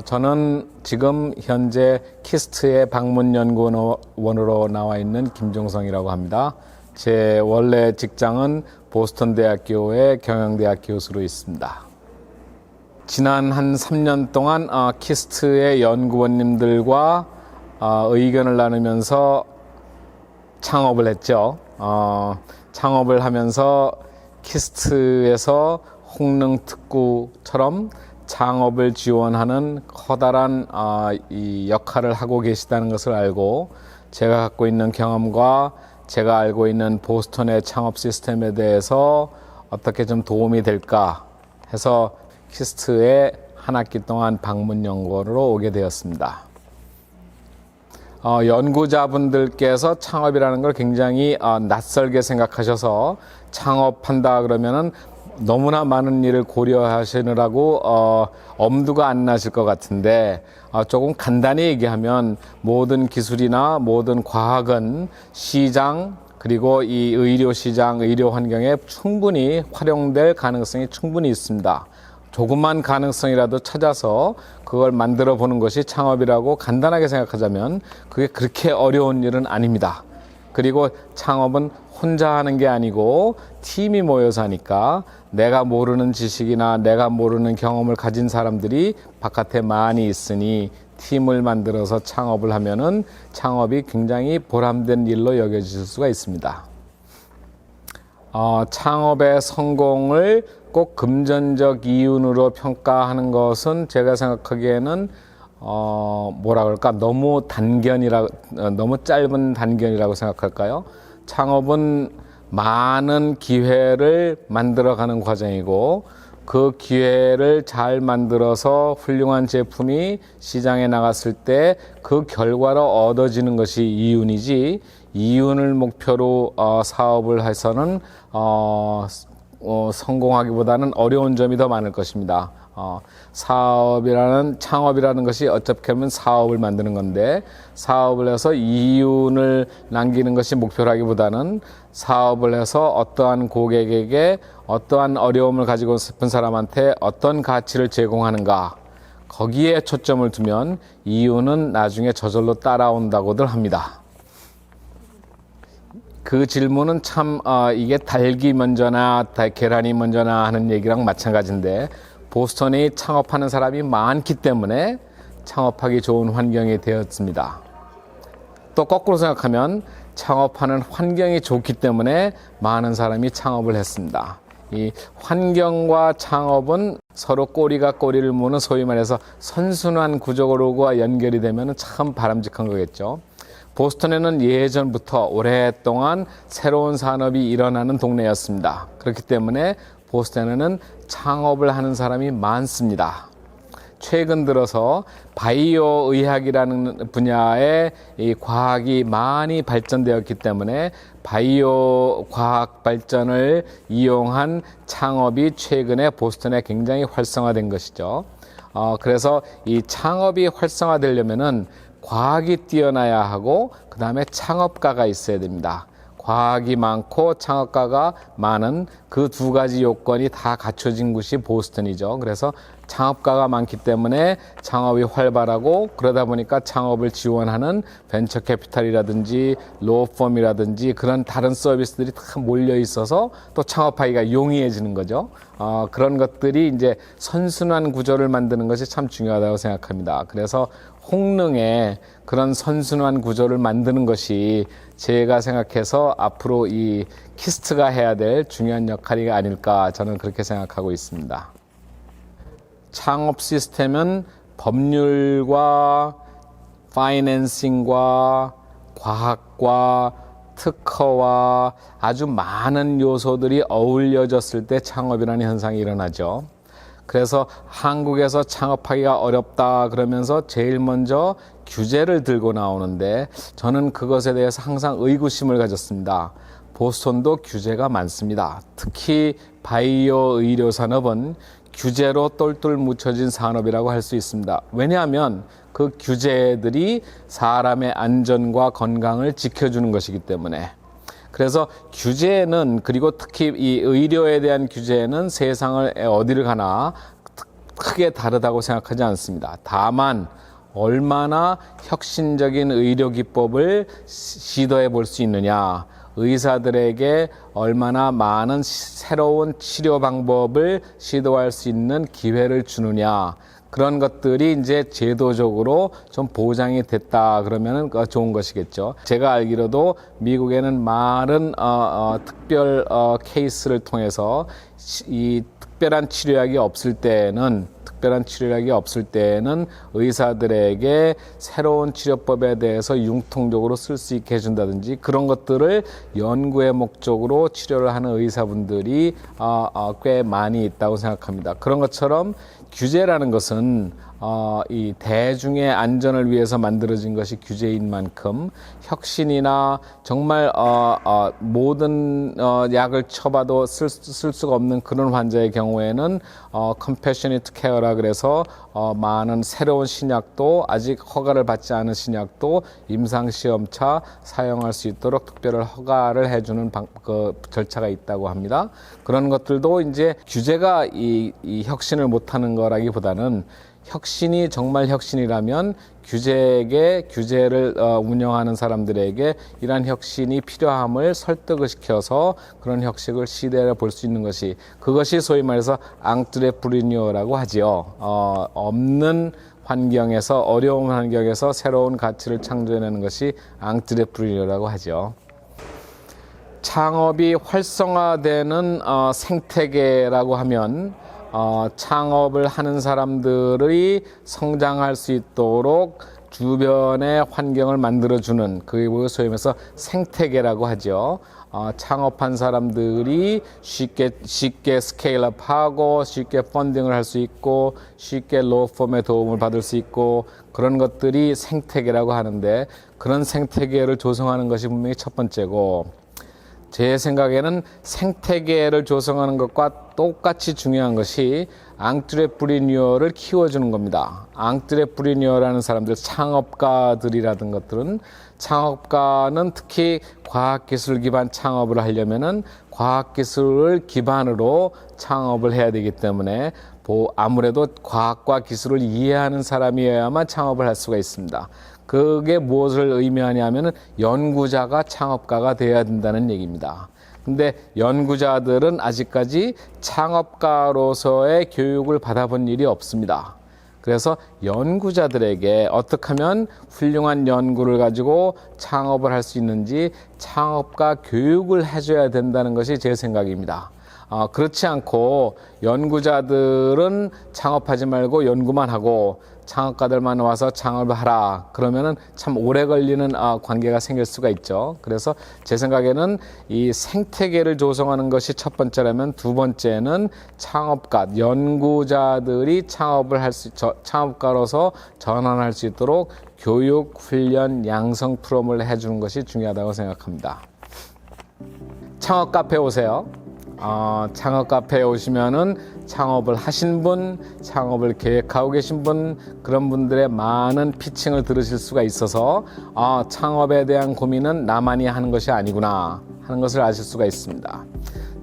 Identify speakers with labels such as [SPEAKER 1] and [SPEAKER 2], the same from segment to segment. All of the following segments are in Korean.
[SPEAKER 1] 저는 지금 현재 키스트의 방문연구원으로 나와 있는 김종성이라고 합니다. 제 원래 직장은 보스턴 대학교의 경영대학 교수로 있습니다. 지난 한 3년 동안 키스트의 연구원님들과 의견을 나누면서 창업을 했죠. 창업을 하면서 키스트에서 홍릉 특구처럼 창업을 지원하는 커다란 이 역할을 하고 계시다는 것을 알고 제가 갖고 있는 경험과 제가 알고 있는 보스턴의 창업 시스템에 대해서 어떻게 좀 도움이 될까 해서 키스트에 한 학기 동안 방문 연구원으로 오게 되었습니다. 연구자분들께서 창업이라는 걸 굉장히 낯설게 생각하셔서 창업한다 그러면은 너무나 많은 일을 고려하시느라고 엄두가 안 나실 것 같은데 조금 간단히 얘기하면 모든 기술이나 모든 과학은 시장 그리고 이 의료 시장, 의료 환경에 충분히 활용될 가능성이 충분히 있습니다. 조그만 가능성이라도 찾아서 그걸 만들어 보는 것이 창업이라고 간단하게 생각하자면 그게 그렇게 어려운 일은 아닙니다. 그리고 창업은 혼자 하는 게 아니고 팀이 모여서 하니까 내가 모르는 지식이나 내가 모르는 경험을 가진 사람들이 바깥에 많이 있으니 팀을 만들어서 창업을 하면은 창업이 굉장히 보람된 일로 여겨질 수가 있습니다. 창업의 성공을 꼭 금전적 이윤으로 평가하는 것은 제가 생각하기에는 뭐라 그럴까 너무 짧은 단견이라고 생각할까요? 창업은 많은 기회를 만들어가는 과정이고 그 기회를 잘 만들어서 훌륭한 제품이 시장에 나갔을 때 그 결과로 얻어지는 것이 이윤이지 이윤을 목표로 사업을 해서는 성공하기보다는 어려운 점이 더 많을 것입니다. 창업이라는 것이 어떻게 보면 사업을 만드는 건데 사업을 해서 이윤을 남기는 것이 목표라기보다는 사업을 해서 어떠한 고객에게 어떠한 어려움을 가지고 싶은 사람한테 어떤 가치를 제공하는가 거기에 초점을 두면 이윤은 나중에 저절로 따라온다고들 합니다. 그 질문은 참 이게 닭이 먼저나 계란이 먼저나 하는 얘기랑 마찬가지인데 보스턴이 창업하는 사람이 많기 때문에 창업하기 좋은 환경이 되었습니다. 또 거꾸로 생각하면 창업하는 환경이 좋기 때문에 많은 사람이 창업을 했습니다. 이 환경과 창업은 서로 꼬리가 꼬리를 무는 소위 말해서 선순환 구조로가 연결이 되면 참 바람직한 거겠죠. 보스턴에는 예전부터 오랫동안 새로운 산업이 일어나는 동네였습니다. 그렇기 때문에 보스턴에는 창업을 하는 사람이 많습니다. 최근 들어서 바이오 의학이라는 분야의 이 과학이 많이 발전되었기 때문에 바이오 과학 발전을 이용한 창업이 최근에 보스턴에 굉장히 활성화된 것이죠. 그래서 이 창업이 활성화되려면은 과학이 뛰어나야 하고 그 다음에 창업가가 있어야 됩니다. 과학이 많고 창업가가 많은 그 두 가지 요건이 다 갖춰진 곳이 보스턴이죠. 그래서 창업가가 많기 때문에 창업이 활발하고 그러다 보니까 창업을 지원하는 벤처 캐피탈이라든지 로펌이라든지 그런 다른 서비스들이 다 몰려 있어서 또 창업하기가 용이해지는 거죠. 그런 것들이 이제 선순환 구조를 만드는 것이 참 중요하다고 생각합니다. 그래서 홍릉에 그런 선순환 구조를 만드는 것이 제가 생각해서 앞으로 이 키스트가 해야 될 중요한 역할이 아닐까 저는 그렇게 생각하고 있습니다. 창업 시스템은 법률과 파이낸싱과 과학과 특허와 아주 많은 요소들이 어울려졌을 때 창업이라는 현상이 일어나죠. 그래서 한국에서 창업하기가 어렵다 그러면서 제일 먼저 규제를 들고 나오는데 저는 그것에 대해서 항상 의구심을 가졌습니다. 보스턴도 규제가 많습니다. 특히 바이오 의료 산업은 규제로 똘똘 묻혀진 산업이라고 할 수 있습니다. 왜냐하면 그 규제들이 사람의 안전과 건강을 지켜주는 것이기 때문에. 그래서 규제는 그리고 특히 이 의료에 대한 규제는 세상을 어디를 가나 크게 다르다고 생각하지 않습니다. 다만 얼마나 혁신적인 의료 기법을 시도해 볼 수 있느냐, 의사들에게 얼마나 많은 새로운 치료 방법을 시도할 수 있는 기회를 주느냐, 그런 것들이 이제 제도적으로 좀 보장이 됐다 그러면은 좋은 것이겠죠. 제가 알기로도 미국에는 많은 특별 케이스를 통해서 이 특별한 치료약이 없을 때는 의사들에게 새로운 치료법에 대해서 융통적으로 쓸 수 있게 해준다든지 그런 것들을 연구의 목적으로 치료를 하는 의사분들이 꽤 많이 있다고 생각합니다. 그런 것처럼 규제라는 것은 이 대중의 안전을 위해서 만들어진 것이 규제인 만큼 혁신이나 정말 모든 약을 쳐봐도 쓸 수가 없는 그런 환자의 경우에는 compassionate care라 그래서 많은 새로운 신약도 아직 허가를 받지 않은 신약도 임상시험차 사용할 수 있도록 특별한 허가를 해주는 그 절차가 있다고 합니다. 그런 것들도 이제 규제가 이 혁신을 못하는 거라기보다는 혁신이 정말 혁신이라면 규제를 운영하는 사람들에게 이러한 혁신이 필요함을 설득을 시켜서 그런 혁신을 시대를 볼 수 있는 것이, 그것이 소위 말해서 앙트레프리니어라고 하지요. 없는 환경에서, 어려운 환경에서 새로운 가치를 창조해내는 것이 앙트레프리니어라고 하죠. 창업이 활성화되는 생태계라고 하면 창업을 하는 사람들이 성장할 수 있도록 주변의 환경을 만들어주는, 그게 소위 말해서 생태계라고 하죠. 창업한 사람들이 쉽게 스케일업하고 쉽게 펀딩을 할 수 있고 쉽게 로펌의 도움을 받을 수 있고 그런 것들이 생태계라고 하는데, 그런 생태계를 조성하는 것이 분명히 첫 번째고, 제 생각에는 생태계를 조성하는 것과 똑같이 중요한 것이 앙트레프리니어를 키워주는 겁니다. 앙트레프리니어라는 사람들, 창업가들이라든 것들은, 창업가는 특히 과학기술 기반 창업을 하려면은 과학기술을 기반으로 창업을 해야 되기 때문에 아무래도 과학과 기술을 이해하는 사람이어야만 창업을 할 수가 있습니다. 그게 무엇을 의미하냐면은 연구자가 창업가가 되어야 된다는 얘기입니다. 근데 연구자들은 아직까지 창업가로서의 교육을 받아본 일이 없습니다. 그래서 연구자들에게 어떻게 하면 훌륭한 연구를 가지고 창업을 할 수 있는지 창업가 교육을 해줘야 된다는 것이 제 생각입니다. 그렇지 않고 연구자들은 창업하지 말고 연구만 하고 창업가들만 와서 창업을 하라, 그러면은 참 오래 걸리는 관계가 생길 수가 있죠. 그래서 제 생각에는 이 생태계를 조성하는 것이 첫 번째라면, 두 번째는 창업가, 연구자들이 창업가로서 전환할 수 있도록 교육, 훈련, 양성 프로그램을 해주는 것이 중요하다고 생각합니다. 창업 카페 오세요. 창업 카페에 오시면은 창업을 하신 분, 창업을 계획하고 계신 분, 그런 분들의 많은 피칭을 들으실 수가 있어서 창업에 대한 고민은 나만이 하는 것이 아니구나 하는 것을 아실 수가 있습니다.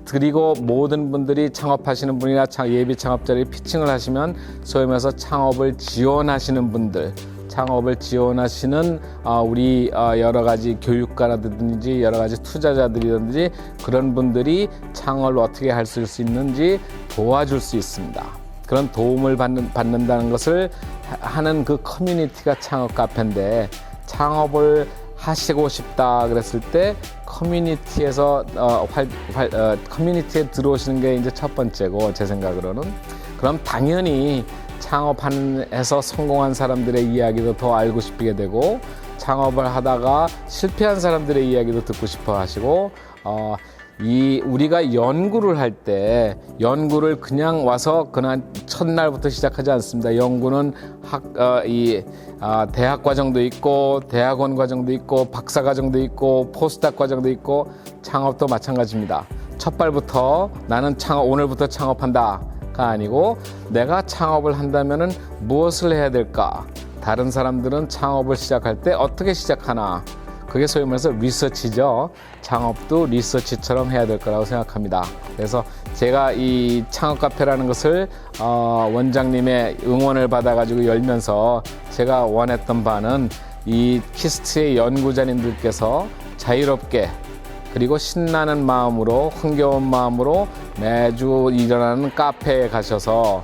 [SPEAKER 1] 그리고 모든 분들이 창업하시는 분이나 예비 창업자들이 피칭을 하시면 소위 말해서 창업을 지원하시는 분들, 창업을 지원하시는 우리 여러 가지 교육가라든지 여러 가지 투자자들이든지 그런 분들이 창업을 어떻게 할 수 있는지 도와줄 수 있습니다. 그런 도움을 받는다는 것을 하는 그 커뮤니티가 창업 카페인데, 창업을 하시고 싶다 그랬을 때 커뮤니티에서 커뮤니티에 들어오시는 게 이제 첫 번째고, 제 생각으로는 그럼 당연히 창업해서 성공한 사람들의 이야기도 더 알고 싶게 되고, 창업을 하다가 실패한 사람들의 이야기도 듣고 싶어 하시고, 우리가 연구를 할 때 연구를 그냥 와서 그날 첫날부터 시작하지 않습니다. 연구는 대학 과정도 있고 대학원 과정도 있고 박사 과정도 있고 포스닥 과정도 있고, 창업도 마찬가지입니다. 첫 발부터 나는 오늘부터 창업한다 가 아니고, 내가 창업을 한다면은 무엇을 해야 될까? 다른 사람들은 창업을 시작할 때 어떻게 시작하나? 그게 소위 말해서 리서치죠. 창업도 리서치처럼 해야 될 거라고 생각합니다. 그래서 제가 이 창업 카페라는 것을 원장님의 응원을 받아가지고 열면서 제가 원했던 바는 이 키스트의 연구자님들께서 자유롭게 그리고 신나는 마음으로 흥겨운 마음으로 매주 일어나는 카페에 가셔서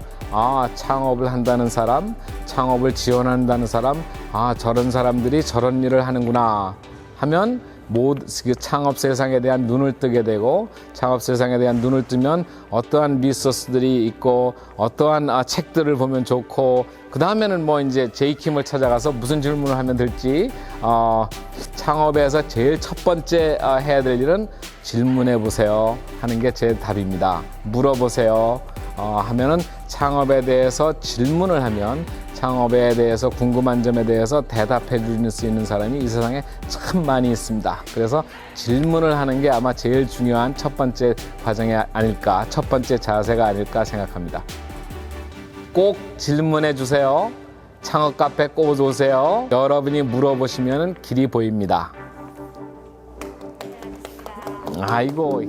[SPEAKER 1] 창업을 한다는 사람, 창업을 지원한다는 사람, 저런 사람들이 저런 일을 하는구나 하면 창업 세상에 대한 눈을 뜨게 되고, 창업 세상에 대한 눈을 뜨면 어떠한 리소스들이 있고 어떠한 책들을 보면 좋고, 그 다음에는 뭐 이제 제이킴을 찾아가서 무슨 질문을 하면 될지, 창업에서 제일 첫 번째 해야 될 일은 질문해 보세요 하는 게 제 답입니다. 물어보세요 하면은 창업에 대해서 질문을 하면 창업에 대해서 궁금한 점에 대해서 대답해 줄 수 있는 사람이 이 세상에 참 많이 있습니다. 그래서 질문을 하는 게 아마 제일 중요한 첫 번째 과정이 아닐까, 첫 번째 자세가 아닐까 생각합니다. 꼭 질문해 주세요. 창업 카페 꼭 오세요. 여러분이 물어보시면 길이 보입니다. 아이고.